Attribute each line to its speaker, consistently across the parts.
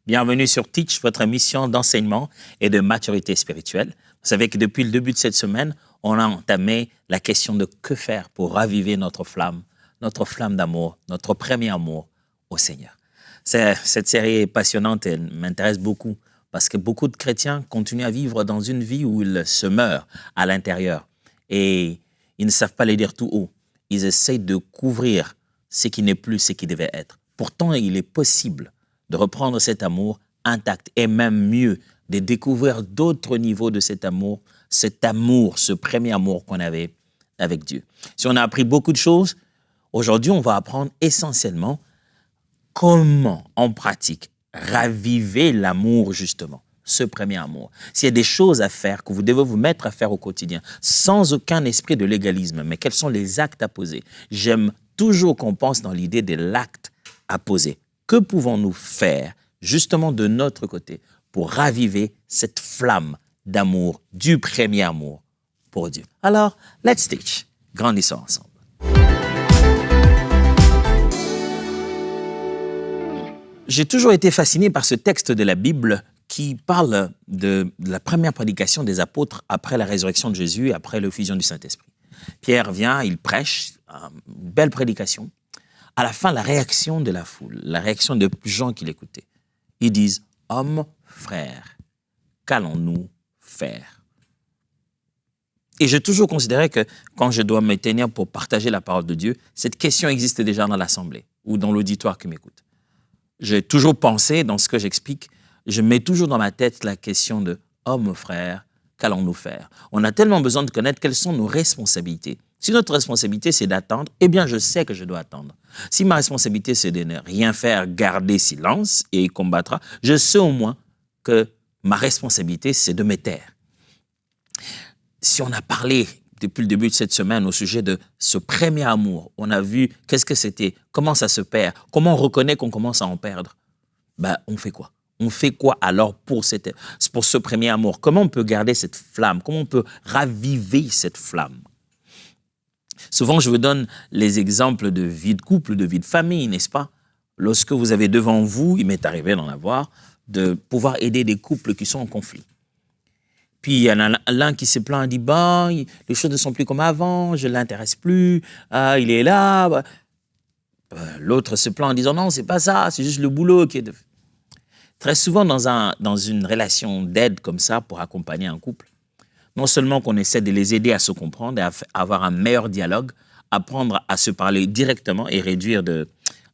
Speaker 1: Bienvenue sur Teach, votre émission d'enseignement et de maturité spirituelle. Vous savez que depuis le début de cette semaine, on a entamé la question de que faire pour raviver notre flamme d'amour, notre premier amour au Seigneur. Cette série est passionnante et elle m'intéresse beaucoup parce que beaucoup de chrétiens continuent à vivre dans une vie où ils se meurent à l'intérieur et ils ne savent pas les dire tout haut. Ils essayent de couvrir ce qui n'est plus ce qui devait être. Pourtant, il est possible de reprendre cet amour intact et même mieux, de découvrir d'autres niveaux de cet amour, ce premier amour qu'on avait avec Dieu. Si on a appris beaucoup de choses, aujourd'hui, on va apprendre essentiellement comment, en pratique, raviver l'amour, justement, ce premier amour. S'il y a des choses à faire que vous devez vous mettre à faire au quotidien, sans aucun esprit de légalisme, mais quels sont les actes à poser? J'aime toujours qu'on pense dans l'idée de l'acte à poser. Que pouvons-nous faire, justement, de notre côté, pour raviver cette flamme d'amour, du premier amour pour Dieu? Alors, let's teach. Grandissons ensemble. J'ai toujours été fasciné par ce texte de la Bible qui parle de la première prédication des apôtres après la résurrection de Jésus et après l'effusion du Saint-Esprit. Pierre vient, il prêche, une belle prédication. À la fin, la réaction de la foule, la réaction des gens qui l'écoutaient, ils disent « Hommes, frères, qu'allons-nous faire ?» Et j'ai toujours considéré que quand je dois me tenir pour partager la parole de Dieu, cette question existe déjà dans l'assemblée ou dans l'auditoire qui m'écoute. J'ai toujours pensé, dans ce que j'explique, je mets toujours dans ma tête la question de « Hommes, frères, qu'allons-nous faire ?» On a tellement besoin de connaître quelles sont nos responsabilités. Si notre responsabilité, c'est d'attendre, eh bien, je sais que je dois attendre. Si ma responsabilité, c'est de ne rien faire, garder silence et combattre, je sais au moins que ma responsabilité, c'est de me taire. Si on a parlé depuis le début de cette semaine au sujet de ce premier amour, on a vu qu'est-ce que c'était, comment ça se perd, comment on reconnaît qu'on commence à en perdre. Ben, on fait quoi? On fait quoi alors pour ce premier amour? Comment on peut garder cette flamme? Comment on peut raviver cette flamme? Souvent, je vous donne les exemples de vie de couple, de vie de famille, n'est-ce pas? Lorsque vous avez devant vous, il m'est arrivé d'en avoir, de pouvoir aider des couples qui sont en conflit. Puis, il y en a l'un qui se plaint, dit, ben, les choses ne sont plus comme avant, je ne l'intéresse plus, il est là. L'autre se plaint en disant, non, c'est pas ça, c'est juste le boulot qui est... Très souvent, dans une relation d'aide comme ça, pour accompagner un couple, non seulement qu'on essaie de les aider à se comprendre et à avoir un meilleur dialogue, apprendre à se parler directement et réduire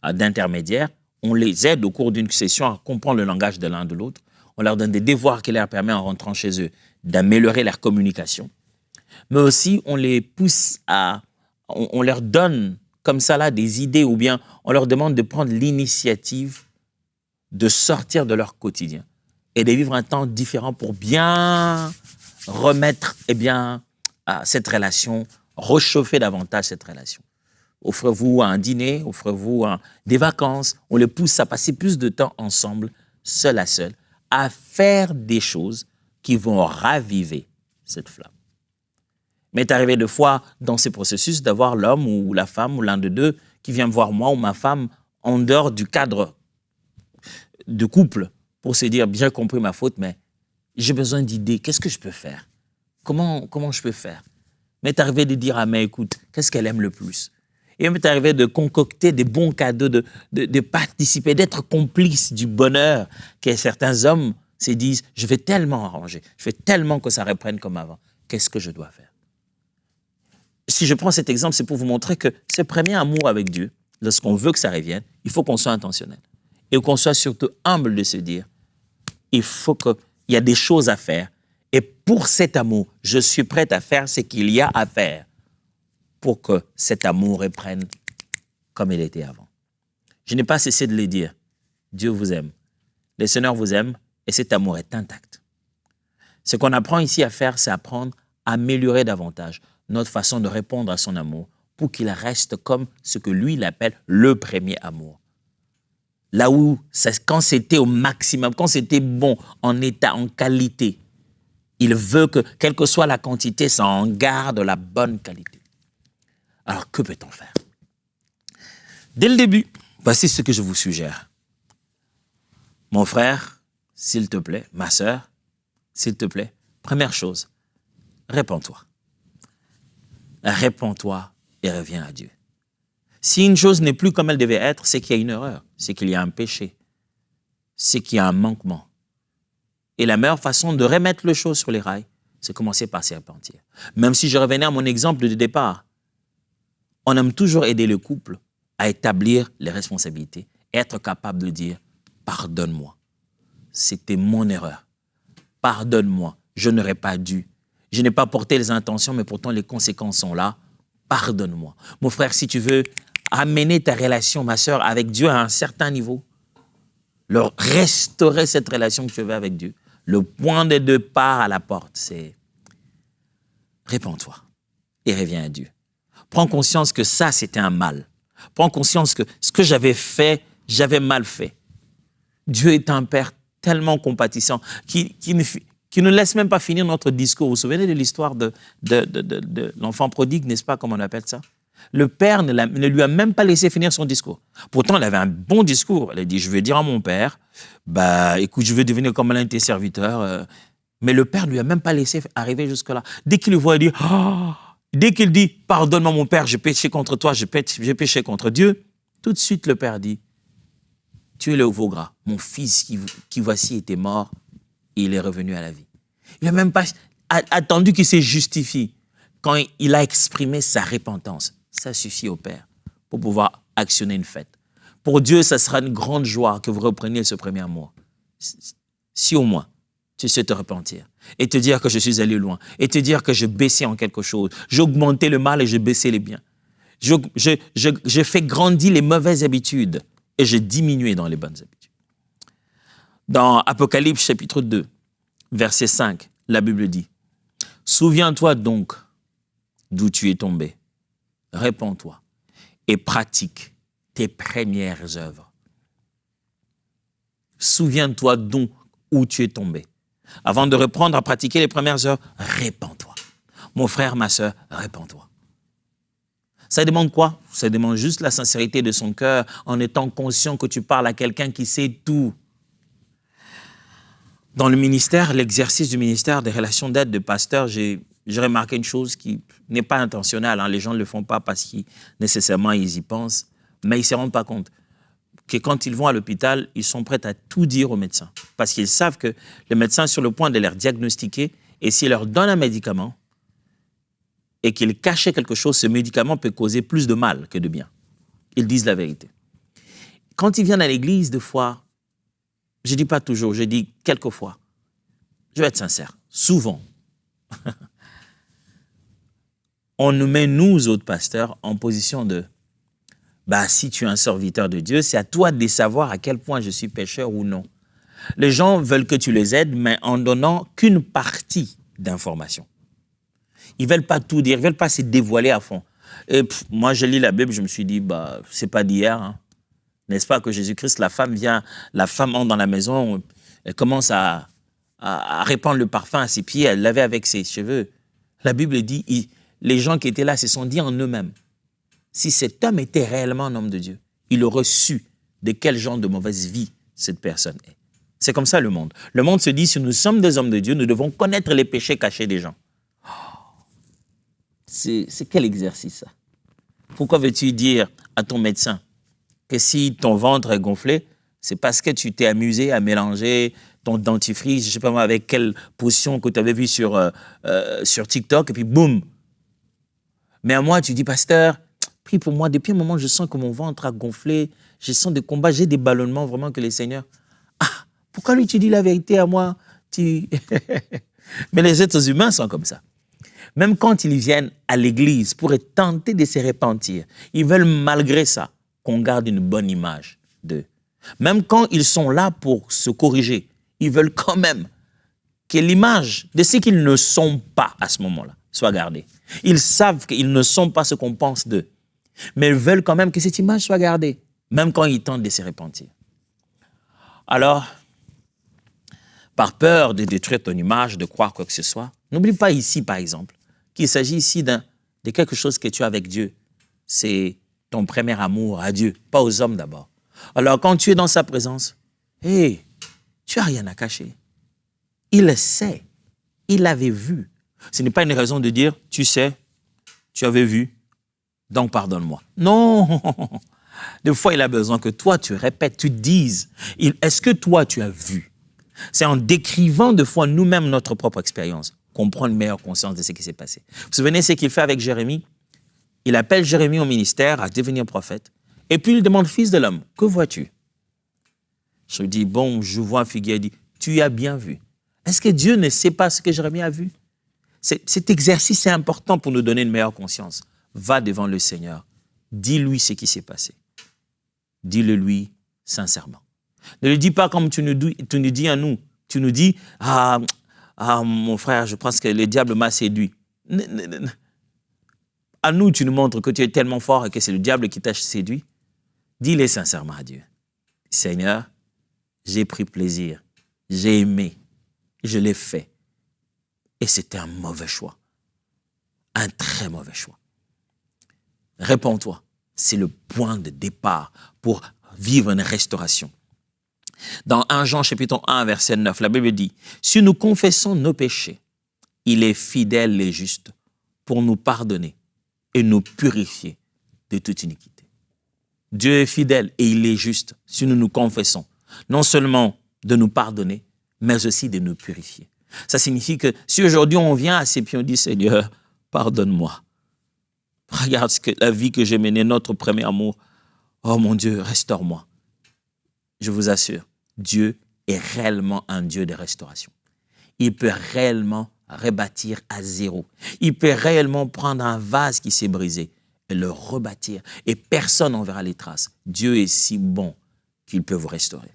Speaker 1: d'intermédiaires, on les aide au cours d'une session à comprendre le langage de l'un de l'autre. On leur donne des devoirs qui leur permettent, en rentrant chez eux, d'améliorer leur communication. Mais aussi, on les pousse on leur donne comme ça là des idées ou bien on leur demande de prendre l'initiative de sortir de leur quotidien et de vivre un temps différent pour bien remettre cette relation, réchauffer davantage cette relation. Offrez-vous un dîner, offrez-vous des vacances. On les pousse à passer plus de temps ensemble, seul à seul, à faire des choses qui vont raviver cette flamme. Il m'est arrivé de fois dans ces processus d'avoir l'homme ou la femme ou l'un de deux qui vient voir moi ou ma femme en dehors du cadre de couple pour se dire, bien compris ma faute, mais j'ai besoin d'idées. Qu'est-ce que je peux faire? Comment je peux faire? Il m'est arrivé de dire à ma écoute, qu'est-ce qu'elle aime le plus? Et il m'est arrivé de concocter des bons cadeaux, de participer, d'être complice du bonheur que certains hommes se disent, je vais tellement arranger, je vais tellement que ça reprenne comme avant. Qu'est-ce que je dois faire? Si je prends cet exemple, c'est pour vous montrer que ce premier amour avec Dieu, lorsqu'on veut que ça revienne, il faut qu'on soit intentionnel. Et qu'on soit surtout humble de se dire, il y a des choses à faire. Et pour cet amour, je suis prêt à faire ce qu'il y a à faire pour que cet amour reprenne comme il était avant. Je n'ai pas cessé de le dire. Dieu vous aime. Le Seigneur vous aime et cet amour est intact. Ce qu'on apprend ici à faire, c'est apprendre à améliorer davantage notre façon de répondre à son amour pour qu'il reste comme ce que lui, il appelle le premier amour. Là où, quand c'était au maximum, quand c'était bon, en état, en qualité, il veut que, quelle que soit la quantité, ça en garde la bonne qualité. Alors, que peut-on faire? Dès le début, voici ce que je vous suggère. Mon frère, s'il te plaît, ma sœur, s'il te plaît, première chose, répands-toi. Répands-toi et reviens à Dieu. Si une chose n'est plus comme elle devait être, c'est qu'il y a une erreur, c'est qu'il y a un péché, c'est qu'il y a un manquement. Et la meilleure façon de remettre les choses sur les rails, c'est commencer par s'y repentir. Même si je revenais à mon exemple de départ, on aime toujours aider le couple à établir les responsabilités, être capable de dire « pardonne-moi, c'était mon erreur, pardonne-moi, je n'aurais pas dû, je n'ai pas porté les intentions, mais pourtant les conséquences sont là, pardonne-moi ». Mon frère, si tu veux amener ta relation, ma sœur, avec Dieu à un certain niveau, leur restaurer cette relation que tu veux avec Dieu, le point de départ à la porte, c'est répands-toi et reviens à Dieu. Prends conscience que ça, c'était un mal. Prends conscience que ce que j'avais fait, j'avais mal fait. Dieu est un Père tellement compatissant qui ne laisse même pas finir notre discours. Vous vous souvenez de l'histoire de l'enfant prodigue, n'est-ce pas, comme on appelle ça? Le Père ne lui a même pas laissé finir son discours. Pourtant, il avait un bon discours. Il a dit, je vais dire à mon Père, écoute, je vais devenir comme l'un de tes serviteurs. Mais le Père ne lui a même pas laissé arriver jusque-là. Dès qu'il le voit, il dit, oh! Dès qu'il dit, pardonne-moi mon Père, j'ai péché contre toi, j'ai péché contre Dieu, tout de suite le Père dit, tu es le veau gras, mon fils qui voici était mort et il est revenu à la vie. Il n'a même pas attendu qu'il se justifie. Quand il a exprimé sa repentance, ça suffit au Père pour pouvoir actionner une fête. Pour Dieu, ça sera une grande joie que vous repreniez ce premier mois. Si au moins, tu sais te repentir et te dire que je suis allé loin et te dire que je baissais en quelque chose. J'augmentais le mal et je baissais les biens. Je fais grandir les mauvaises habitudes et je diminuais dans les bonnes habitudes. Dans Apocalypse chapitre 2, verset 5, la Bible dit « Souviens-toi donc d'où tu es tombé, répands-toi et pratique tes premières œuvres. Souviens-toi donc où tu es tombé. Avant de reprendre à pratiquer les premières œuvres, répands-toi. Mon frère, ma sœur, répands-toi. Ça demande quoi? Ça demande juste la sincérité de son cœur en étant conscient que tu parles à quelqu'un qui sait tout. Dans le ministère, l'exercice du ministère des relations d'aide de pasteur, j'ai remarqué une chose qui n'est pas intentionnelle. Les gens ne le font pas parce qu'ils nécessairement ils y pensent, mais ils ne se rendent pas compte que quand ils vont à l'hôpital, ils sont prêts à tout dire aux médecins. Parce qu'ils savent que le médecin est sur le point de leur diagnostiquer et s'il leur donne un médicament et qu'il cache quelque chose, ce médicament peut causer plus de mal que de bien. Ils disent la vérité. Quand ils viennent à l'église, des fois, je ne dis pas toujours, je dis quelquefois, je vais être sincère, souvent, on nous met, nous autres pasteurs, en position de si tu es un serviteur de Dieu, c'est à toi de savoir à quel point je suis pécheur ou non. Les gens veulent que tu les aides, mais en donnant qu'une partie d'informations. Ils ne veulent pas tout dire, ils ne veulent pas se dévoiler à fond. Et moi, je lis la Bible, je me suis dit, c'est pas d'hier. Hein. N'est-ce pas que Jésus-Christ, la femme entre dans la maison, elle commence à répandre le parfum à ses pieds, elle l'avait avec ses cheveux. La Bible dit, les gens qui étaient là se sont dit en eux-mêmes, si cet homme était réellement un homme de Dieu, il aurait su de quel genre de mauvaise vie cette personne est. C'est comme ça le monde. Le monde se dit, si nous sommes des hommes de Dieu, nous devons connaître les péchés cachés des gens. C'est quel exercice ça? Pourquoi veux-tu dire à ton médecin que si ton ventre est gonflé, c'est parce que tu t'es amusé à mélanger ton dentifrice, je ne sais pas moi, avec quelle potion que tu avais vue sur TikTok, et puis boum. Mais à moi, tu dis, pasteur, prie pour moi. Depuis un moment, je sens que mon ventre a gonflé, je sens des combats, j'ai des ballonnements vraiment que les seigneurs... pourquoi lui tu dis la vérité à moi? Mais les êtres humains sont comme ça. Même quand ils viennent à l'église pour tenter de se repentir, ils veulent malgré ça qu'on garde une bonne image d'eux. Même quand ils sont là pour se corriger, ils veulent quand même que l'image de ce qu'ils ne sont pas à ce moment-là soit gardée. Ils savent qu'ils ne sont pas ce qu'on pense d'eux, mais ils veulent quand même que cette image soit gardée, même quand ils tentent de se repentir. Alors, par peur de détruire ton image, de croire quoi que ce soit, n'oublie pas ici, par exemple, qu'il s'agit ici de quelque chose que tu as avec Dieu. C'est ton premier amour à Dieu, pas aux hommes d'abord. Alors, quand tu es dans sa présence, tu n'as rien à cacher. Il le sait. Il l'avait vu. Ce n'est pas une raison de dire, tu sais, tu avais vu, donc pardonne-moi. Non. Des fois, il a besoin que toi, tu répètes, tu dises, est-ce que toi, tu as vu? C'est en décrivant de fois nous-mêmes notre propre expérience qu'on prend une meilleure conscience de ce qui s'est passé. Vous vous souvenez ce qu'il fait avec Jérémie? Il appelle Jérémie au ministère à devenir prophète. Et puis il demande, fils de l'homme, que vois-tu? Je lui dis, bon, je vois un figuier. Il dit, tu as bien vu. Est-ce que Dieu ne sait pas ce que Jérémie a vu? Cet exercice est important pour nous donner une meilleure conscience. Va devant le Seigneur. Dis-lui ce qui s'est passé. Dis-le-lui sincèrement. Ne le dis pas comme tu nous dis à nous. Tu nous dis, mon frère, je pense que le diable m'a séduit. À nous, tu nous montres que tu es tellement fort et que c'est le diable qui t'a séduit. Dis-le sincèrement à Dieu. Seigneur, j'ai pris plaisir, j'ai aimé, je l'ai fait. Et c'était un mauvais choix. Un très mauvais choix. Réponds-toi. C'est le point de départ pour vivre une restauration. Dans 1 Jean chapitre 1, verset 9, la Bible dit, « Si nous confessons nos péchés, il est fidèle et juste pour nous pardonner et nous purifier de toute iniquité. » Dieu est fidèle et il est juste si nous nous confessons, non seulement de nous pardonner, mais aussi de nous purifier. Ça signifie que si aujourd'hui on vient à ses pieds, on dit, « Seigneur, pardonne-moi. Regarde la vie que j'ai menée, notre premier amour. Oh mon Dieu, restaure-moi. » Je vous assure, Dieu est réellement un Dieu de restauration. Il peut réellement rebâtir à zéro. Il peut réellement prendre un vase qui s'est brisé et le rebâtir. Et personne n'en verra les traces. Dieu est si bon qu'il peut vous restaurer.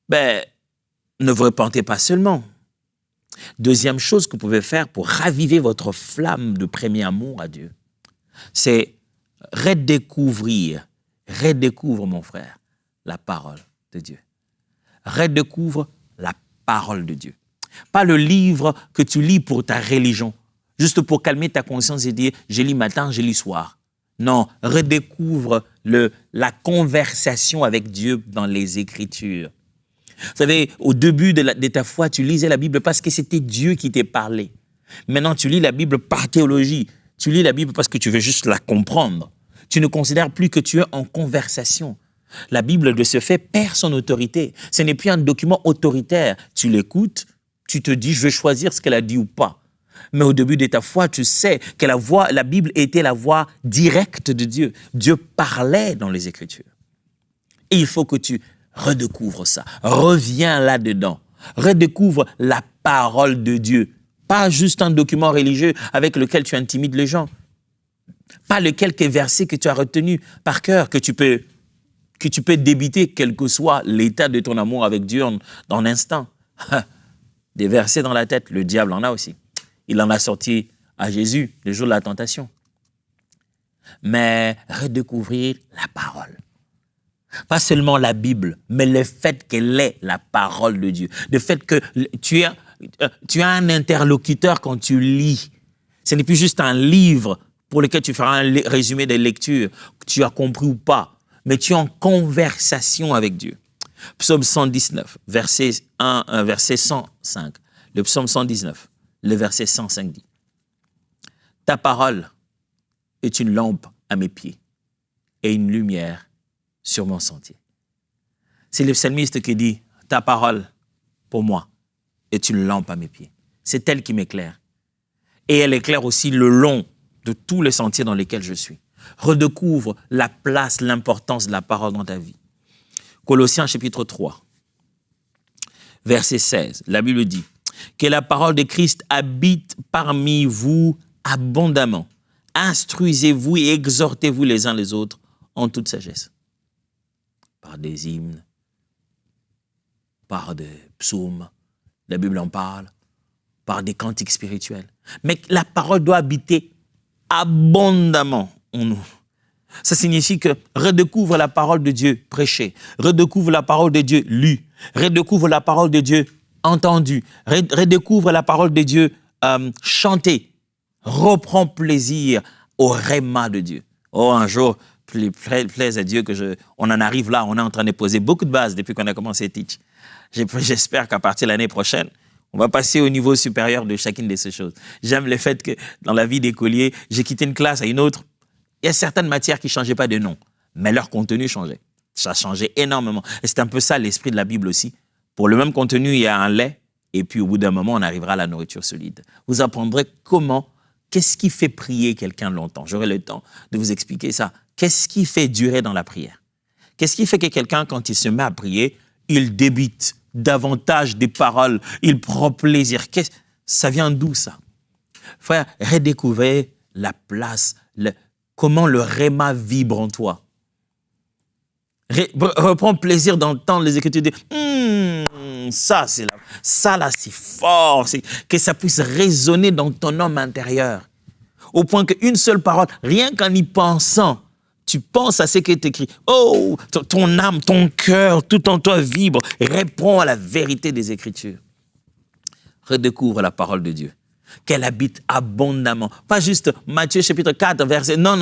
Speaker 1: Ne vous repentez pas seulement. Deuxième chose que vous pouvez faire pour raviver votre flamme de premier amour à Dieu, c'est redécouvre mon frère, la parole de Dieu. Redécouvre la parole de Dieu. Pas le livre que tu lis pour ta religion, juste pour calmer ta conscience et dire « je lis matin, je lis soir ». Non, redécouvre la conversation avec Dieu dans les Écritures. Vous savez, au début de ta foi, tu lisais la Bible parce que c'était Dieu qui t'est parlé. Maintenant, tu lis la Bible par théologie. Tu lis la Bible parce que tu veux juste la comprendre. Tu ne considères plus que tu es en conversation. La Bible, de ce fait, perd son autorité. Ce n'est plus un document autoritaire. Tu l'écoutes, tu te dis, je vais choisir ce qu'elle a dit ou pas. Mais au début de ta foi, tu sais que la Bible était la voix directe de Dieu. Dieu parlait dans les Écritures. Et il faut que tu redécouvres ça. Reviens là-dedans. Redécouvre la parole de Dieu. Pas juste un document religieux avec lequel tu intimides les gens. Pas les quelques versets que tu as retenus par cœur, que tu peux débiter, quel que soit l'état de ton amour avec Dieu dans l'instant. Des versets dans la tête, le diable en a aussi. Il en a sorti à Jésus le jour de la tentation. Mais redécouvrir la parole. Pas seulement la Bible, mais le fait qu'elle est la parole de Dieu. Le fait que tu as un interlocuteur quand tu lis. Ce n'est plus juste un livre pour lequel tu feras un résumé des lectures, que tu as compris ou pas, mais tu es en conversation avec Dieu. Psaume 119, verset 105. Le psaume 119, le verset 105 dit, « Ta parole est une lampe à mes pieds et une lumière sur mon sentier. » C'est le psalmiste qui dit, « Ta parole, pour moi, est une lampe à mes pieds. » C'est elle qui m'éclaire. Et elle éclaire aussi le long de tous les sentiers dans lesquels je suis. Redécouvre la place, l'importance de la parole dans ta vie. Colossiens chapitre 3, verset 16, la Bible dit, « Que la parole de Christ habite parmi vous abondamment. Instruisez-vous et exhortez-vous les uns les autres en toute sagesse. » Par des hymnes, par des psaumes, la Bible en parle, par des cantiques spirituels. Mais la parole doit habiter abondamment en nous. Ça signifie que redécouvre la parole de Dieu prêchée, redécouvre la parole de Dieu lue, redécouvre la parole de Dieu entendue, redécouvre la parole de Dieu chantée, reprends plaisir au réma de Dieu. Oh, un jour, plaise à Dieu on en arrive là. On est en train de poser beaucoup de bases depuis qu'on a commencé Teach. J'espère qu'à partir de l'année prochaine, on va passer au niveau supérieur de chacune de ces choses. J'aime le fait que dans la vie d'écolier, j'ai quitté une classe à une autre. Il y a certaines matières qui ne changeaient pas de nom, mais leur contenu changeait. Ça changeait énormément. Et c'est un peu ça l'esprit de la Bible aussi. Pour le même contenu, il y a un lait, et puis au bout d'un moment, on arrivera à la nourriture solide. Vous apprendrez qu'est-ce qui fait prier quelqu'un longtemps. J'aurai le temps de vous expliquer ça. Qu'est-ce qui fait durer dans la prière? Qu'est-ce qui fait que quelqu'un, quand il se met à prier, il débite davantage des paroles, il prend plaisir? Ça vient d'où ça? Frère, redécouvrez la place, comment le réma vibre en toi. Reprends plaisir d'entendre les Écritures dire ça là c'est fort, que ça puisse résonner dans ton homme intérieur. Au point qu'une seule parole, rien qu'en y pensant, tu penses à ce qui est écrit. Oh, ton âme, ton cœur, tout en toi vibre, répond à la vérité des Écritures. Redécouvre la parole de Dieu, qu'elle habite abondamment. Pas juste Matthieu chapitre 4, verset. Non.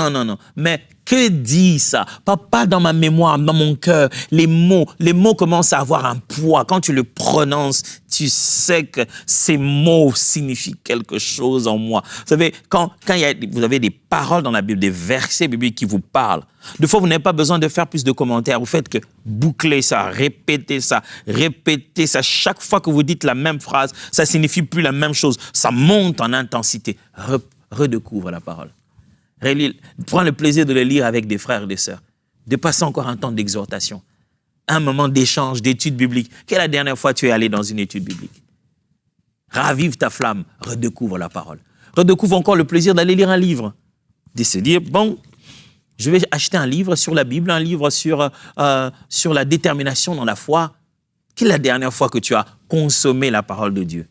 Speaker 1: Mais que dit ça? Pas dans ma mémoire, dans mon cœur. Les mots commencent à avoir un poids. Quand tu le prononces, tu sais que ces mots signifient quelque chose en moi. Vous savez, quand vous avez des paroles dans la Bible, des versets bibliques qui vous parlent, des fois, vous n'avez pas besoin de faire plus de commentaires. Vous faites que boucler ça, répéter ça. Chaque fois que vous dites la même phrase, ça signifie plus la même chose. Ça monte en intensité. Redécouvre la parole. Prends le plaisir de le lire avec des frères et des sœurs. De passer encore un temps d'exhortation. Un moment d'échange, d'étude biblique. Quelle est la dernière fois que tu es allé dans une étude biblique? Ravive ta flamme. Redécouvre la parole. Redécouvre encore le plaisir d'aller lire un livre. De se dire, bon, je vais acheter un livre sur la Bible, un livre sur la détermination dans la foi. Quelle est la dernière fois que tu as consommé la parole de Dieu?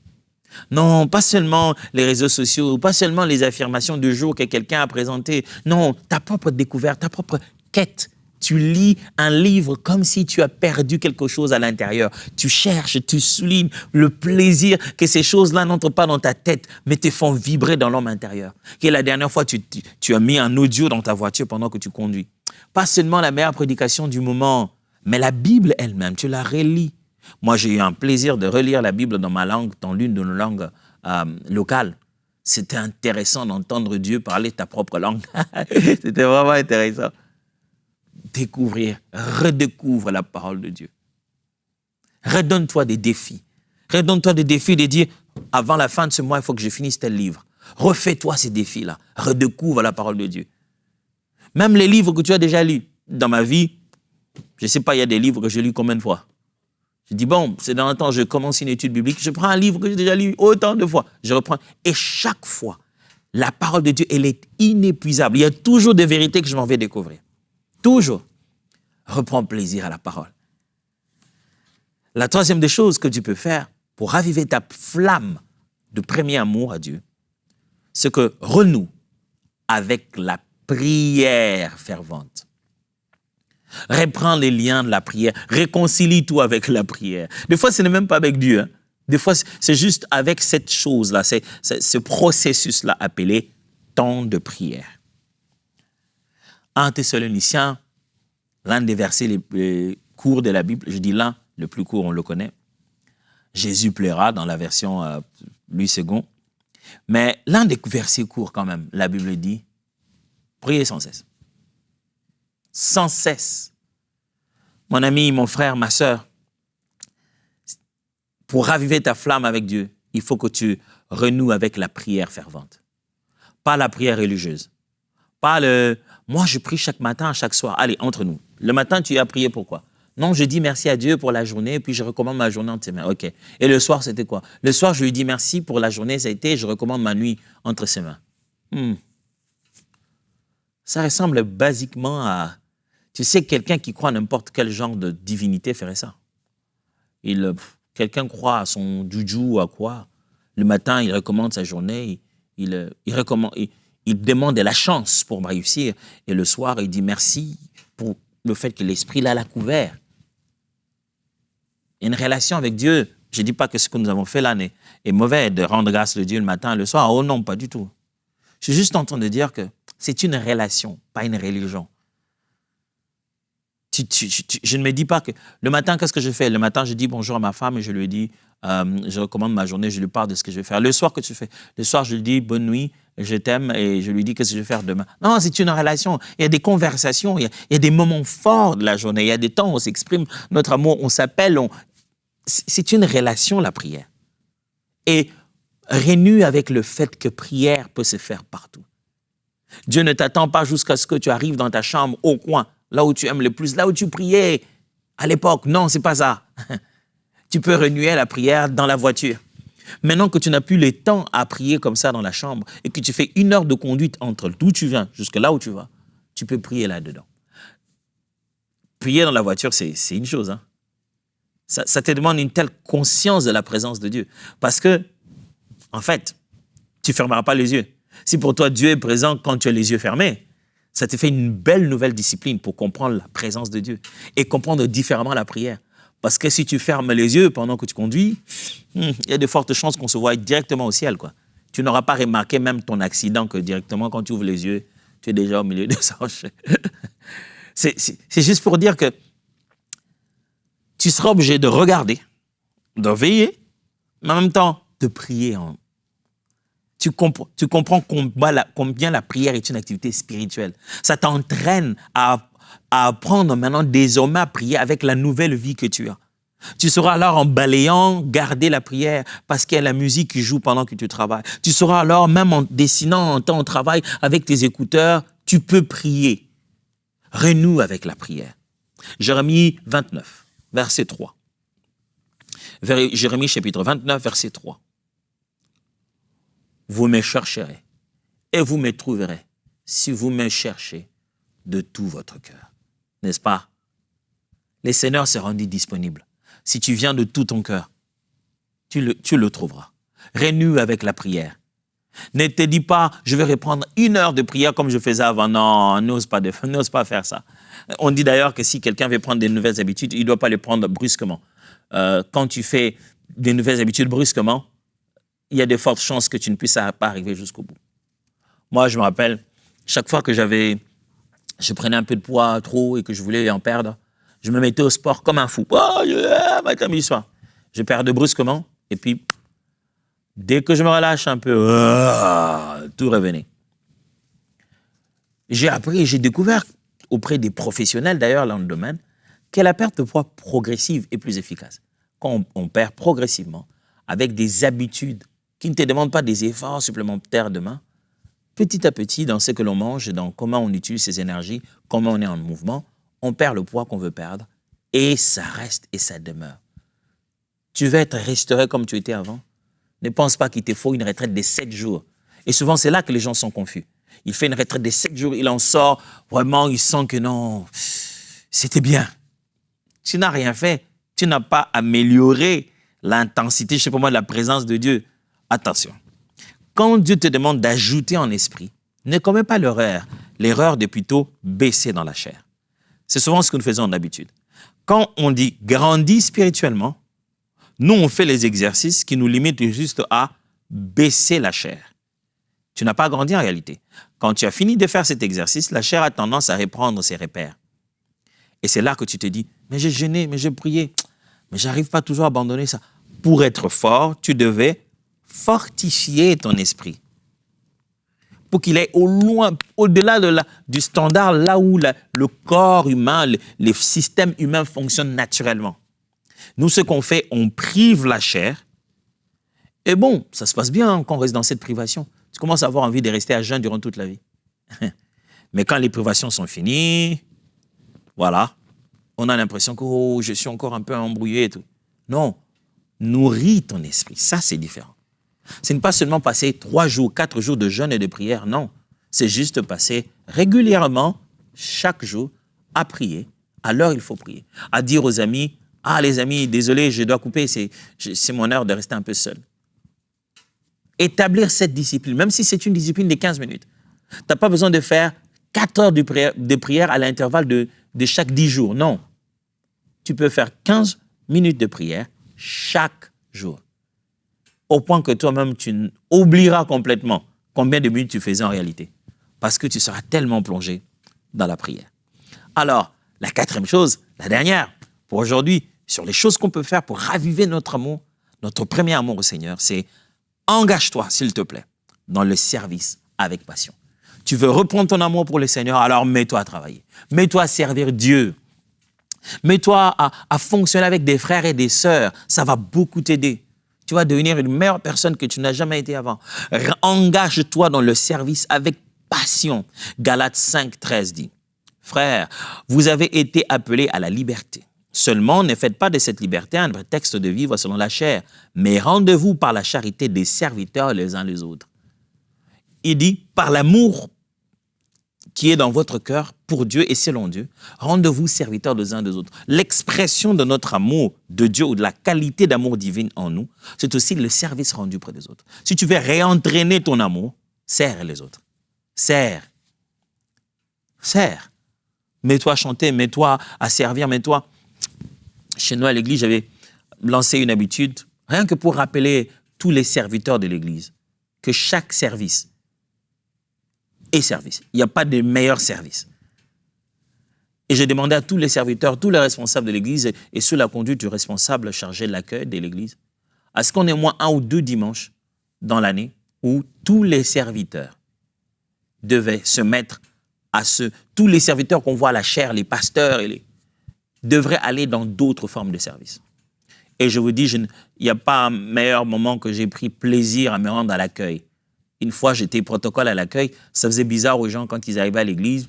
Speaker 1: Non, pas seulement les réseaux sociaux, pas seulement les affirmations du jour que quelqu'un a présentées. Non, ta propre découverte, ta propre quête. Tu lis un livre comme si tu as perdu quelque chose à l'intérieur. Tu cherches, tu soulignes le plaisir que ces choses-là n'entrent pas dans ta tête, mais te font vibrer dans l'homme intérieur. Quelle est la dernière fois que tu as mis un audio dans ta voiture pendant que tu conduis? Pas seulement la meilleure prédication du moment, mais la Bible elle-même, tu la relis. Moi, j'ai eu un plaisir de relire la Bible dans ma langue, dans l'une de nos langues locales. C'était intéressant d'entendre Dieu parler ta propre langue. C'était vraiment intéressant. Redécouvre la parole de Dieu. Redonne-toi des défis. Redonne-toi des défis de dire, avant la fin de ce mois, il faut que je finisse tel livre. Refais-toi ces défis-là. Redécouvre la parole de Dieu. Même les livres que tu as déjà lus. Dans ma vie, je ne sais pas, il y a des livres que j'ai lus combien de fois. Je dis, bon, c'est dans un temps, je commence une étude biblique, je prends un livre que j'ai déjà lu autant de fois. Je reprends. Et chaque fois, la parole de Dieu, elle est inépuisable. Il y a toujours des vérités que je m'en vais découvrir. Toujours. Reprends plaisir à la parole. La troisième des choses que tu peux faire pour raviver ta flamme de premier amour à Dieu, c'est que renoue avec la prière fervente. Reprends les liens de la prière. Réconcilie-toi avec la prière. Des fois, ce n'est même pas avec Dieu. Hein. Des fois, c'est juste avec cette chose-là, ce processus-là appelé temps de prière. 1 Thessaloniciens, l'un des versets les plus courts de la Bible, je dis l'un, le plus court, on le connaît. Jésus plaira dans la version Louis II. Mais l'un des versets courts quand même, la Bible dit, priez sans cesse. Sans cesse. Mon ami, mon frère, ma sœur, pour raviver ta flamme avec Dieu, il faut que tu renoues avec la prière fervente. Pas la prière religieuse. Pas moi je prie chaque matin, chaque soir. Allez, entre nous. Le matin, tu as prié pourquoi? Non, je dis merci à Dieu pour la journée, puis je recommande ma journée entre ses mains. OK. Et le soir, c'était quoi? Le soir, je lui dis merci pour la journée, ça a été, je recommande ma nuit entre ses mains. Ça ressemble basiquement à... Tu sais, quelqu'un qui croit à n'importe quel genre de divinité ferait ça. Quelqu'un croit à son juju ou à quoi. Le matin, il recommande sa journée, il demande la chance pour réussir. Et le soir, il dit merci pour le fait que l'esprit l'a couvert. Une relation avec Dieu, je ne dis pas que ce que nous avons fait là est mauvais, de rendre grâce à Dieu le matin et le soir. Oh non, pas du tout. Je suis juste en train de dire que c'est une relation, pas une religion. Je ne me dis pas que le matin, qu'est-ce que je fais? Le matin, je dis bonjour à ma femme et je lui dis, je recommande ma journée, je lui parle de ce que je vais faire. Le soir, que tu fais? Le soir, je lui dis bonne nuit, je t'aime et je lui dis qu'est-ce que je vais faire demain. Non, c'est une relation. Il y a des conversations, il y a des moments forts de la journée. Il y a des temps où on s'exprime notre amour, on s'appelle. C'est une relation, la prière. Et renoue avec le fait que prière peut se faire partout. Dieu ne t'attend pas jusqu'à ce que tu arrives dans ta chambre, au coin, là où tu aimes le plus, là où tu priais à l'époque. Non, c'est pas ça. Tu peux renouer la prière dans la voiture. Maintenant que tu n'as plus le temps à prier comme ça dans la chambre et que tu fais 1 heure de conduite entre d'où tu viens jusqu'à là où tu vas, tu peux prier là-dedans. Prier dans la voiture, c'est une chose. Hein. Ça te demande une telle conscience de la présence de Dieu. Parce que, en fait, tu ne fermeras pas les yeux. Si pour toi, Dieu est présent quand tu as les yeux fermés, ça te fait une belle nouvelle discipline pour comprendre la présence de Dieu et comprendre différemment la prière. Parce que si tu fermes les yeux pendant que tu conduis, il y a de fortes chances qu'on se voie directement au ciel, quoi. Tu n'auras pas remarqué même ton accident que directement, quand tu ouvres les yeux, tu es déjà au milieu des anges. C'est juste pour dire que tu seras obligé de regarder, de veiller, mais en même temps de prier. Tu comprends combien la prière est une activité spirituelle. Ça t'entraîne à apprendre maintenant désormais à prier avec la nouvelle vie que tu as. Tu sauras alors en balayant garder la prière parce qu'il y a la musique qui joue pendant que tu travailles. Tu sauras alors même en dessinant en temps au travail avec tes écouteurs, tu peux prier. Renoue avec la prière. Jérémie 29, verset 3. Jérémie chapitre 29, verset 3. Vous me chercherez et vous me trouverez si vous me cherchez de tout votre cœur. N'est-ce pas? Le Seigneur s'est rendu disponible. Si tu viens de tout ton cœur, tu le trouveras. Renoue avec la prière. Ne te dis pas, je vais reprendre 1 heure de prière comme je faisais avant. Non, n'ose pas faire ça. On dit d'ailleurs que si quelqu'un veut prendre des nouvelles habitudes, il ne doit pas les prendre brusquement. Quand tu fais des nouvelles habitudes brusquement, il y a de fortes chances que tu ne puisses pas arriver jusqu'au bout. Moi, je me rappelle, chaque fois que je prenais un peu de poids trop et que je voulais en perdre, je me mettais au sport comme un fou. Matin, midi, soir. Je perdais brusquement et puis, dès que je me relâche un peu, tout revenait. J'ai appris et j'ai découvert auprès des professionnels, d'ailleurs, dans le domaine, que la perte de poids progressive est plus efficace. Quand on perd progressivement, avec des habitudes qui ne te demandent pas des efforts supplémentaires demain, petit à petit, dans ce que l'on mange, dans comment on utilise ses énergies, comment on est en mouvement, on perd le poids qu'on veut perdre et ça reste et ça demeure. Tu veux être restauré comme tu étais avant? Ne pense pas qu'il te faut une retraite de 7 jours. Et souvent, c'est là que les gens sont confus. Il fait une retraite de 7 jours, il en sort, vraiment, il sent que non, c'était bien. Tu n'as rien fait. Tu n'as pas amélioré l'intensité, je sais pas moi, de la présence de Dieu. Attention. Quand Dieu te demande d'ajouter en esprit, ne commets pas l'erreur de plutôt baisser dans la chair. C'est souvent ce que nous faisons d'habitude. Quand on dit grandis spirituellement, nous, on fait les exercices qui nous limitent juste à baisser la chair. Tu n'as pas grandi en réalité. Quand tu as fini de faire cet exercice, la chair a tendance à reprendre ses repères. Et c'est là que tu te dis, mais j'ai jeûné, mais j'ai prié, mais j'arrive pas toujours à abandonner ça. Pour être fort, tu devais fortifier ton esprit. Pour qu'il aille au-delà du standard, là où le corps humain, les systèmes humains fonctionnent naturellement. Nous, ce qu'on fait, on prive la chair. Et bon, ça se passe bien quand on reste dans cette privation. Tu commences à avoir envie de rester à jeun durant toute la vie. Mais quand les privations sont finies, voilà, on a l'impression que je suis encore un peu embrouillé et tout. Non, nourris ton esprit. Ça, c'est différent. Ce n'est pas seulement passer 3 jours, 4 jours de jeûne et de prière, non. C'est juste passer régulièrement, chaque jour, à prier. À l'heure, il faut prier. À dire aux amis, ah les amis, désolé, je dois couper, c'est mon heure de rester un peu seul. Établir cette discipline, même si c'est une discipline de 15 minutes. Tu n'as pas besoin de faire 4 heures de prière à l'intervalle de chaque 10 jours, non. Tu peux faire 15 minutes de prière chaque jour. Au point que toi-même, tu oublieras complètement combien de minutes tu faisais en réalité. Parce que tu seras tellement plongé dans la prière. Alors, La quatrième chose, la dernière, pour aujourd'hui, sur les choses qu'on peut faire pour raviver notre amour, notre premier amour au Seigneur, c'est engage-toi, s'il te plaît, dans le service avec passion. Tu veux reprendre ton amour pour le Seigneur, alors mets-toi à travailler. Mets-toi à servir Dieu. Mets-toi à fonctionner avec des frères et des sœurs. Ça va beaucoup t'aider. Tu vas devenir une meilleure personne que tu n'as jamais été avant. Engage-toi dans le service avec passion. Galates 5, 13 dit, « Frères, vous avez été appelés à la liberté. Seulement, ne faites pas de cette liberté un prétexte de vivre selon la chair, mais rendez-vous par la charité des serviteurs les uns les autres. » Il dit, par l'amour qui est dans votre cœur pour Dieu et selon Dieu, rendez-vous serviteurs des uns des autres. L'expression de notre amour de Dieu ou de la qualité d'amour divine en nous, c'est aussi le service rendu près des autres. Si tu veux réentraîner ton amour, sers les autres. Sers. Sers. Mets-toi à chanter, mets-toi à servir, mets-toi. Chez nous à l'église, j'avais lancé une habitude, rien que pour rappeler tous les serviteurs de l'église, que chaque service est service. Il n'y a pas de meilleur service. Et j'ai demandé à tous les serviteurs, tous les responsables de l'église et sous la conduite du responsable chargé de l'accueil de l'église, à ce qu'on ait au moins 1 ou 2 dimanches dans l'année où tous les serviteurs devaient se mettre à tous les serviteurs qu'on voit à la chaire, les pasteurs, devraient aller dans d'autres formes de service. Et je vous dis, il n'y a pas un meilleur moment que j'ai pris plaisir à me rendre à l'accueil. Une fois, j'étais protocole à l'accueil, ça faisait bizarre aux gens quand ils arrivaient à l'église.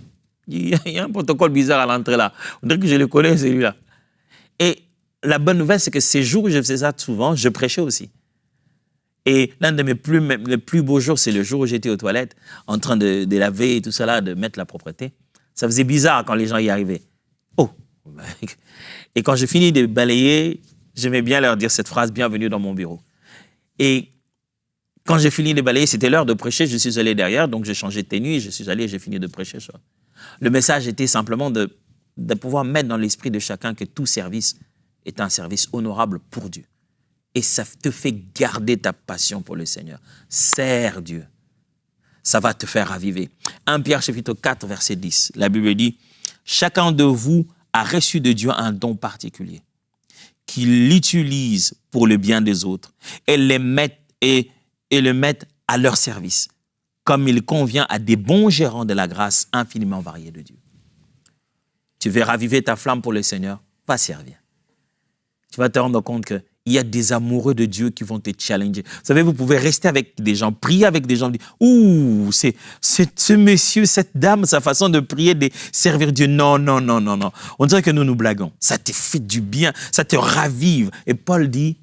Speaker 1: Il y a un protocole bizarre à l'entrée là. On dirait que je le connais, celui-là. Et la bonne nouvelle, c'est que ces jours où je faisais ça souvent, je prêchais aussi. Et l'un de mes plus beaux jours, c'est le jour où j'étais aux toilettes, en train de laver et tout ça là, de mettre la propreté. Ça faisait bizarre quand les gens y arrivaient. Oh! Et quand j'ai fini de balayer, j'aimais bien leur dire cette phrase, bienvenue dans mon bureau. Et quand j'ai fini de balayer, c'était l'heure de prêcher, je suis allé derrière, donc j'ai changé de tenue, je suis allé, j'ai fini de prêcher. Le message était simplement de pouvoir mettre dans l'esprit de chacun que tout service est un service honorable pour Dieu. Et ça te fait garder ta passion pour le Seigneur. Sers Dieu. Ça va te faire raviver. 1 Pierre chapitre 4, verset 10, la Bible dit, « Chacun de vous a reçu de Dieu un don particulier, qu'il l'utilise pour le bien des autres et le mette à leur service, comme il convient à des bons gérants de la grâce infiniment variée de Dieu. » Tu veux raviver ta flamme pour le Seigneur, va servir. Tu vas te rendre compte qu'il y a des amoureux de Dieu qui vont te challenger. Vous savez, vous pouvez rester avec des gens, prier avec des gens, dire « Ouh, c'est ce monsieur, cette dame, sa façon de prier, de servir Dieu. » Non, non, non, non, non. On dirait que nous nous blaguons. Ça te fait du bien, ça te ravive. Et Paul dit,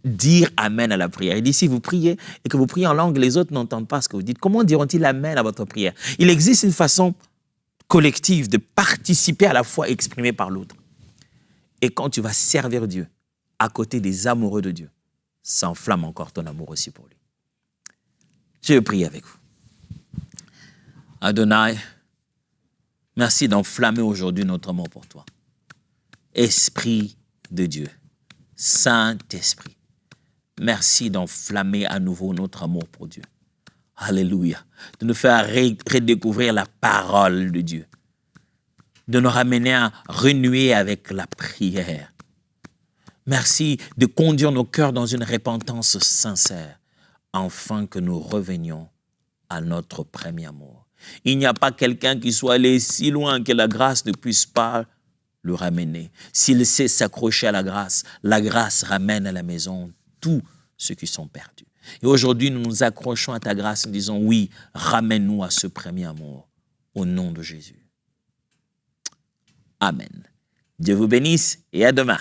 Speaker 1: dire Amen à la prière. Il dit, si vous priez et que vous priez en langue, les autres n'entendent pas ce que vous dites, comment diront-ils Amen à votre prière? Il existe une façon collective de participer à la foi exprimée par l'autre. Et quand tu vas servir Dieu à côté des amoureux de Dieu, ça enflamme encore ton amour aussi pour lui. Je vais prier avec vous. Adonai, merci d'enflammer aujourd'hui notre amour pour toi. Esprit de Dieu, Saint-Esprit, merci d'enflammer à nouveau notre amour pour Dieu. Alléluia. De nous faire redécouvrir la parole de Dieu. De nous ramener à renouer avec la prière. Merci de conduire nos cœurs dans une repentance sincère, afin que nous revenions à notre premier amour. Il n'y a pas quelqu'un qui soit allé si loin que la grâce ne puisse pas le ramener. S'il sait s'accrocher à la grâce ramène à la maison tous ceux qui sont perdus. Et aujourd'hui, nous nous accrochons à ta grâce en disant, oui, ramène-nous à ce premier amour, au nom de Jésus. Amen. Dieu vous bénisse et à demain.